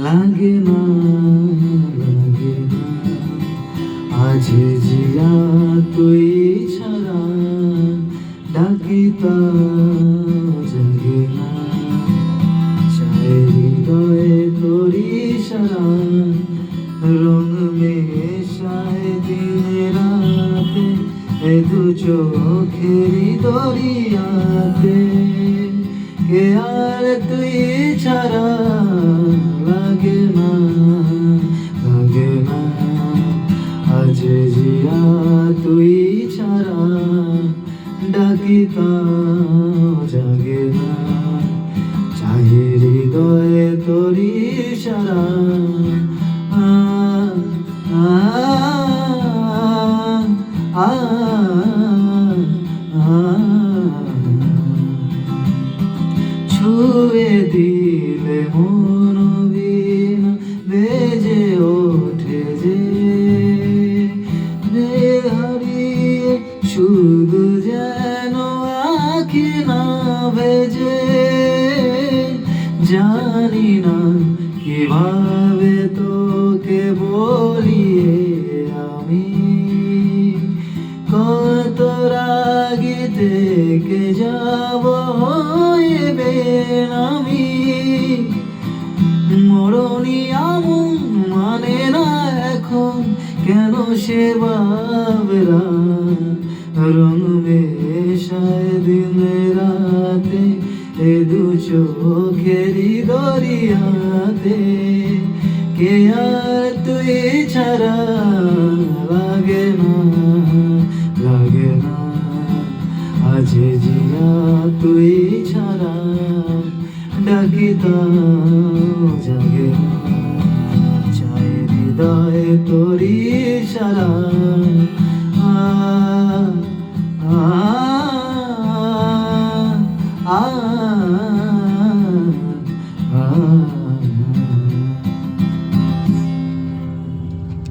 লাগে না, লাগে না, আজ জিয়া তুই ছাড়া ডাকি তা জাগে না। চাই হৃদয়ে তোরি সারা রং মেশায় দিনে রাতে, এ দু চোখেরই দরিয়াতে। কে আর তুই ছাড়া লাগে না, লাগে না, আজ জিয়া তুই ছাড়া ডাকি তাও জাগে না। চাই হৃদয়ে তোরি সারা ছুঁয়ে দিলে মন বিন বেজে ওঠে যে, হারিয়ে শুধু যেন আঁখি না ভেজে। জানি না কিভাবে তোকে বলি আমি, কত রাগে থেকে যাব হইবে আমি। মরণি আমন মানে না এখন কেন সে বাবরা, রং মেশায় দিন রাতে এ দু চোখেরই দরিয়াতে। কে আর তুই ছাড়া লাগে না, লাগে না, আজ জিয়া তুই ছাড়া ডাকি তাও জাগে না। চাই হৃদয়ে তোরি সারা